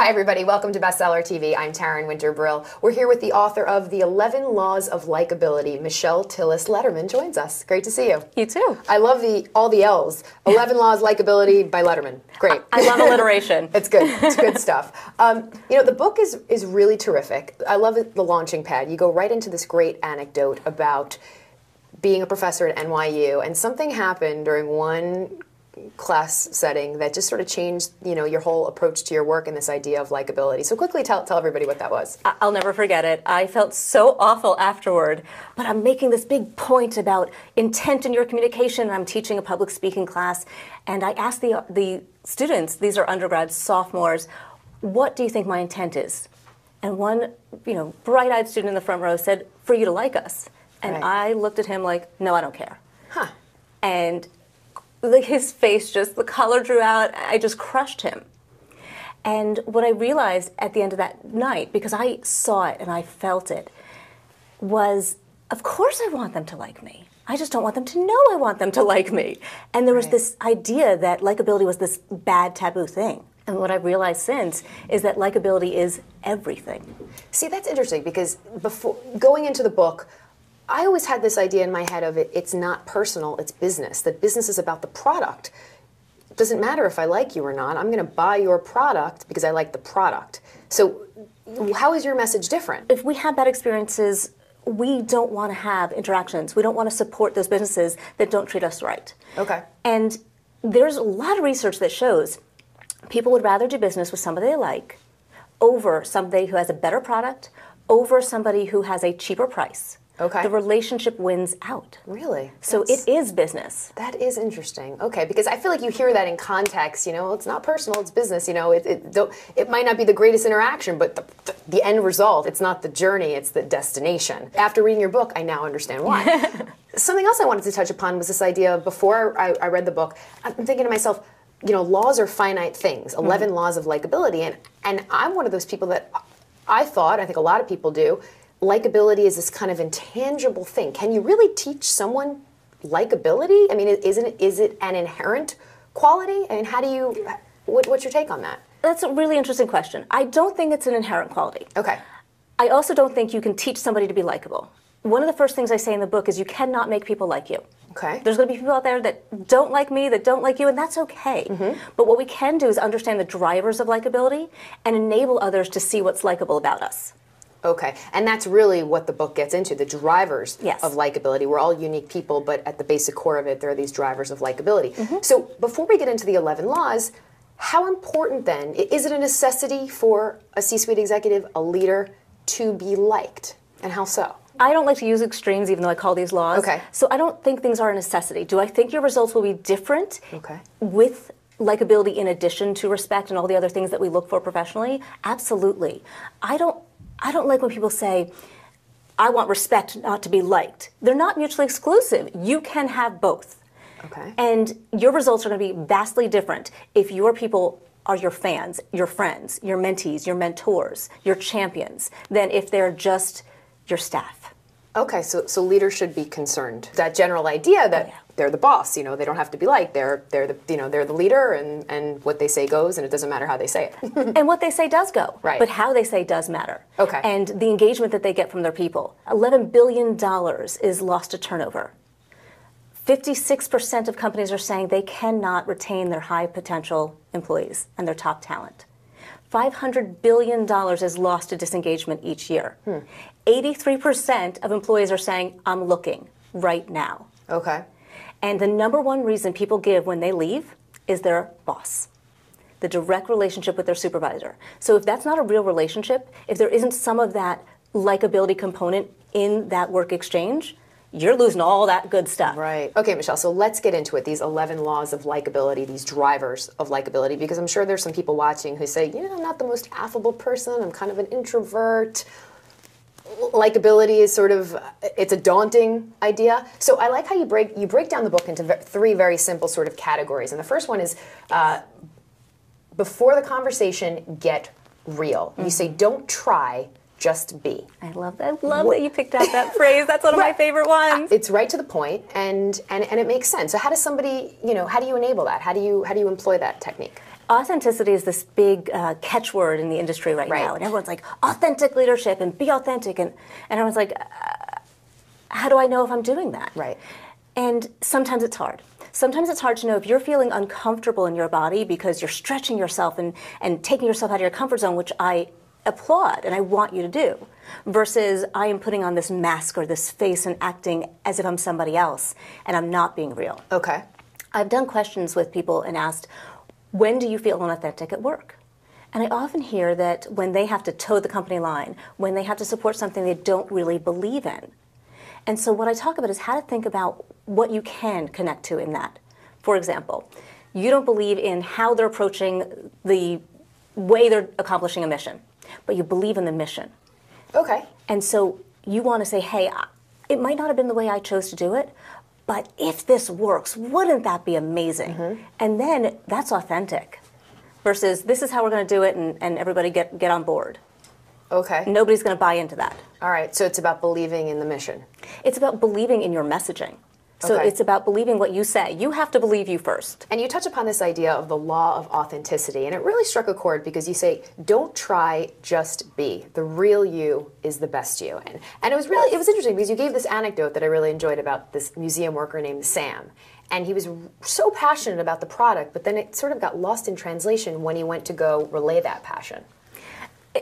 Hi everybody, welcome to Bestseller TV. I'm Taryn Winter-Brill. We're here with the author of The 11 Laws of Likeability. Michelle Tillis Lederman joins us. Great to see you. You too. I love all the L's. 11 Laws Likeability by Lederman. Great. I love alliteration. It's good. It's good stuff. You know, the book is really terrific. I love the launching pad. You go right into this great anecdote about being a professor at NYU, and something happened during one class setting that just sort of changed, you know, your whole approach to your work and this idea of likability. So quickly tell everybody what that was. I'll never forget it. I felt so awful afterward, but I'm making this big point about intent in your communication, and I'm teaching a public speaking class, and I asked the students, these are undergrads, sophomores, what do you think my intent is? And one, you know, bright-eyed student in the front row said, for you to like us. And Right. I looked at him like, no, I don't care. Huh. And like his face just, the color drew out, I just crushed him. And what I realized at the end of that night, because I saw it and I felt it, was, of course I want them to like me. I just don't want them to know I want them to like me. And there was this idea that likability was this bad taboo thing. And what I've realized since is that likability is everything. See, that's interesting because before going into the book, I always had this idea in my head of it's not personal, it's business. That business is about the product. It doesn't matter if I like you or not. I'm going to buy your product because I like the product. So how is your message different? If we have bad experiences, we don't want to have interactions. We don't want to support those businesses that don't treat us right. Okay. And there's a lot of research that shows people would rather do business with somebody they like over somebody who has a better product, over somebody who has a cheaper price. Okay. The relationship wins out. Really? So it is business. That is interesting. Okay, because I feel like you hear that in context, you know, it's not personal, it's business, you know, it might not be the greatest interaction, but the end result, it's not the journey, it's the destination. After reading your book, I now understand why. Something else I wanted to touch upon was this idea of, before I read the book, I'm thinking to myself, you know, laws are finite things, 11 laws of likability, and I'm one of those people that I think a lot of people do, likability is this kind of intangible thing. Can you really teach someone likability? I mean, is it an inherent quality? I mean, how do you, what's your take on that? That's a really interesting question. I don't think it's an inherent quality. Okay. I also don't think you can teach somebody to be likable. One of the first things I say in the book is you cannot make people like you. Okay. There's going to be people out there that don't like me, that don't like you, and that's okay. But what we can do is understand the drivers of likability and enable others to see what's likable about us. Okay, and that's really what the book gets into, the drivers of likability. We're all unique people, but at the basic core of it, there are these drivers of likability. So before we get into the 11 laws, how important then, is it a necessity for a C-suite executive, a leader, to be liked? And how so? I don't like to use extremes, even though I call these laws. Okay. So I don't think things are a necessity. Do I think your results will be different with likability in addition to respect and all the other things that we look for professionally? Absolutely. I don't like when people say, I want respect, not to be liked. They're not mutually exclusive. You can have both. Okay. And your results are going to be vastly different if your people are your fans, your friends, your mentees, your mentors, your champions, than if they're just your staff. Okay, so leaders should be concerned. That general idea that they're the boss, you know, they don't have to be liked. They're the leader, and what they say goes, and it doesn't matter how they say it. And what they say does go. Right. But how they say does matter. Okay. And the engagement that they get from their people. $11 billion is lost to turnover. 56% of companies are saying they cannot retain their high potential employees and their top talent. $500 billion is lost to disengagement each year. 83% of employees are saying, I'm looking right now. Okay. And the number one reason people give when they leave is their boss, the direct relationship with their supervisor. So if that's not a real relationship, if there isn't some of that likability component in that work exchange, you're losing all that good stuff. Right. Okay, Michelle, so let's get into it, these 11 laws of likability, these drivers of likability, because I'm sure there's some people watching who say, you know, I'm not the most affable person, I'm kind of an introvert. Likability is sort of, it's a daunting idea. So I like how you break down the book into three very simple sort of categories. And the first one is, before the conversation, get real. You say, don't try, just be. I love that. I love that you picked out that phrase. That's one of my favorite ones. It's right to the point, and it makes sense. So how does somebody, you know, how do you enable that? How do you employ that technique? Authenticity is this big catchword in the industry right now, and everyone's like, authentic leadership and be authentic, and everyone's like, how do I know if I'm doing that? Right. And sometimes it's hard. Sometimes it's hard to know if you're feeling uncomfortable in your body because you're stretching yourself and taking yourself out of your comfort zone, which I applaud and I want you to do, versus I am putting on this mask or this face and acting as if I'm somebody else and I'm not being real. Okay. I've done questions with people and asked, when do you feel unauthentic at work? And I often hear that when they have to toe the company line, when they have to support something they don't really believe in. And so what I talk about is how to think about what you can connect to in that. For example, you don't believe in how they're approaching the way they're accomplishing a mission, but you believe in the mission. Okay. And so you want to say, hey, it might not have been the way I chose to do it, but if this works, wouldn't that be amazing? Mm-hmm. And then that's authentic versus this is how we're going to do it and everybody get on board. Okay. Nobody's going to buy into that. All right. So it's about believing in the mission. It's about believing in your messaging. So Okay. it's about believing what you say. You have to believe you first. And you touch upon this idea of the law of authenticity, and it really struck a chord because you say, don't try, just be. The real you is the best you. And it was interesting because you gave this anecdote that I really enjoyed about this museum worker named Sam. And he was so passionate about the product, but then it sort of got lost in translation when he went to go relay that passion.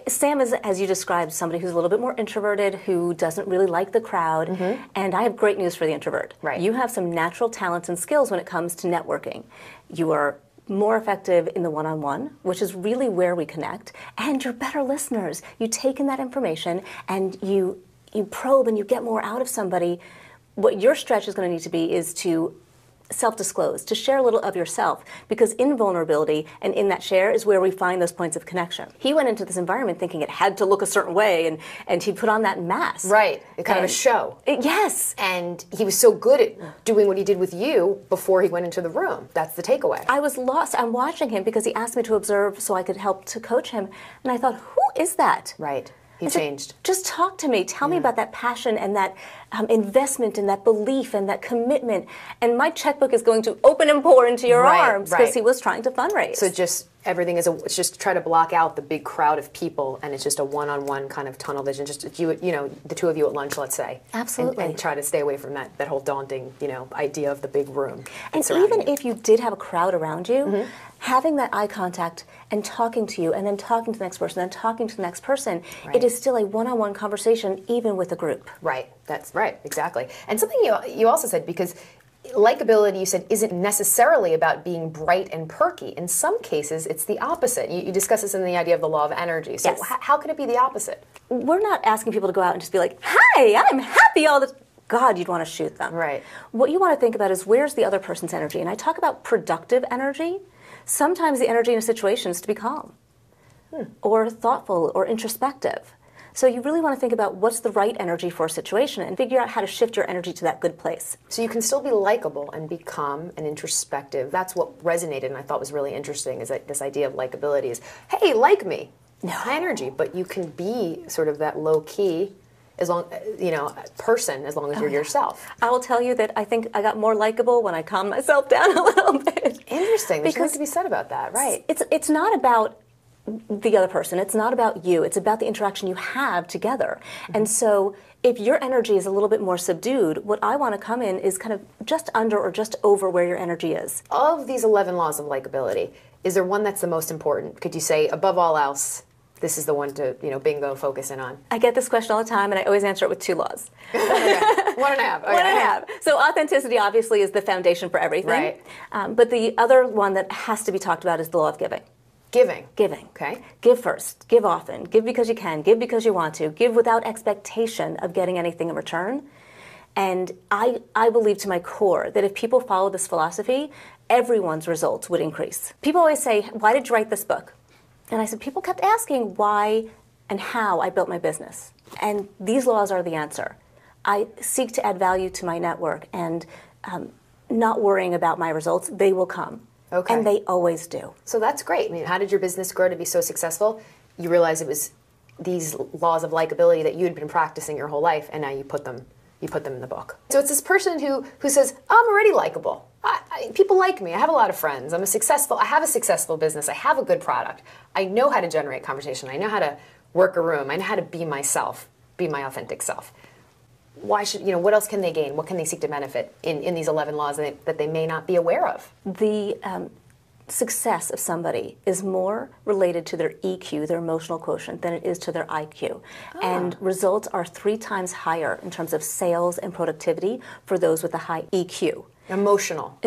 Sam is, as you described, somebody who's a little bit more introverted, who doesn't really like the crowd, and I have great news for the introvert. Right. You have some natural talents and skills when it comes to networking. You are more effective in the one-on-one, which is really where we connect, and you're better listeners. You take in that information and you probe and you get more out of somebody. What your stretch is going to need to be is to self-disclose, to share a little of yourself, because in vulnerability and in that share is where we find those points of connection. He went into this environment thinking it had to look a certain way, and he put on that mask. Right, kind of a show. Yes. And he was so good at doing what he did with you before he went into the room. That's the takeaway. I was lost. I'm watching him because he asked me to observe so I could help to coach him, and I thought, who is that? Right. He changed. Just talk to me. Tell me about that passion and that investment and that belief and that commitment. And my checkbook is going to open and pour into your arms because he was trying to fundraise. So just everything it's just try to block out the big crowd of people, and it's just a one-on-one kind of tunnel vision. Just you know, the two of you at lunch, let's say. Absolutely. And try to stay away from that whole daunting, idea of the big room. And even if you did have a crowd around you, having that eye contact and talking to you and then talking to the next person and talking to the next person, it is still a one-on-one conversation even with a group. Right. That's right. Exactly. And something you also said, because likability, you said, isn't necessarily about being bright and perky. In some cases, it's the opposite. You discuss this in the idea of the law of energy. So how could it be the opposite? We're not asking people to go out and just be like, hi, I'm happy all the God, you'd want to shoot them. Right. What you want to think about is where's the other person's energy. And I talk about productive energy. Sometimes the energy in a situation is to be calm or thoughtful or introspective. So you really want to think about what's the right energy for a situation and figure out how to shift your energy to that good place. So you can still be likable and be calm and introspective. That's what resonated and I thought was really interesting, is that this idea of likability is, hey, like me, high energy, but you can be sort of that low key person as long as you're yourself. I will tell you that I think I got more likable when I calmed myself down a little bit. Interesting. There's something to be said about that, right? It's not about the other person. It's not about you. It's about the interaction you have together. And so if your energy is a little bit more subdued, what I want to come in is kind of just under or just over where your energy is. Of these 11 laws of likability, is there one that's the most important? Could you say, above all else, this is the one to, bingo, focus in on? I get this question all the time, and I always answer it with 2 laws. Okay. 1.5. Okay. 1.5. So authenticity, obviously, is the foundation for everything. Right. But the other one that has to be talked about is the law of giving. Giving. Okay. Give first. Give often. Give because you can. Give because you want to. Give without expectation of getting anything in return. And I believe to my core that if people follow this philosophy, everyone's results would increase. People always say, why did you write this book? And I said, people kept asking why and how I built my business. And these laws are the answer. I seek to add value to my network and not worrying about my results. They will come. Okay. And they always do. So that's great. I mean, how did your business grow to be so successful? You realized it was these laws of likability that you had been practicing your whole life, and now you put them in the book. So it's this person who says, I'm already likable. people like me. I have a lot of friends. I have a successful business. I have a good product. I know how to generate conversation. I know how to work a room. I know how to be myself, be my authentic self. Why should, what else can they gain? What can they seek to benefit in these 11 laws that they may not be aware of? The success of somebody is more related to their EQ, their emotional quotient, than it is to their IQ. And results are 3 times higher in terms of sales and productivity for those with a high EQ. Emotional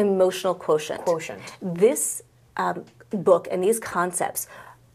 quotient. This book and these concepts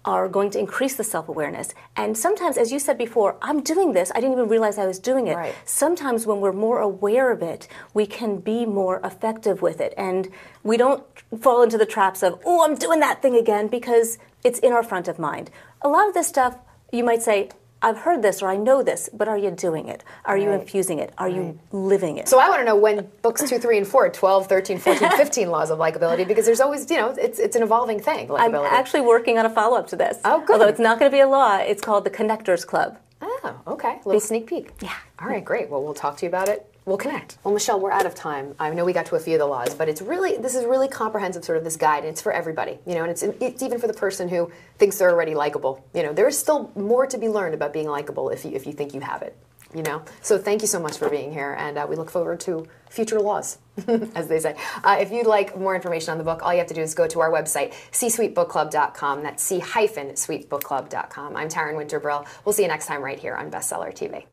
are going to increase the self-awareness. And sometimes, as you said before, I'm doing this, I didn't even realize I was doing it. Right. Sometimes when we're more aware of it, we can be more effective with it. And we don't fall into the traps of, oh, I'm doing that thing again, because it's in our front of mind. A lot of this stuff, you might say, I've heard this or I know this, but are you doing it? Are you infusing it? Are you living it? So I want to know when books 2, 3, and 4, 12, 13, 14, 15 laws of likability, because there's always, it's an evolving thing, likability. I'm actually working on a follow-up to this. Oh, good. Although it's not going to be a law, it's called the Connectors Club. Oh, okay. A little sneak peek. Yeah. All right, great. Well, we'll talk to you about it. We'll connect. Well, Michelle, we're out of time. I know we got to a few of the laws, but this is really comprehensive, sort of this guide, and it's for everybody. And it's even for the person who thinks they're already likable. There's still more to be learned about being likable if you think you have it. So thank you so much for being here, and we look forward to future laws, as they say. If you'd like more information on the book, all you have to do is go to our website, c-suitebookclub.com. That's c-suitebookclub.com. I'm Taryn Winterbrill. We'll see you next time right here on Bestseller TV.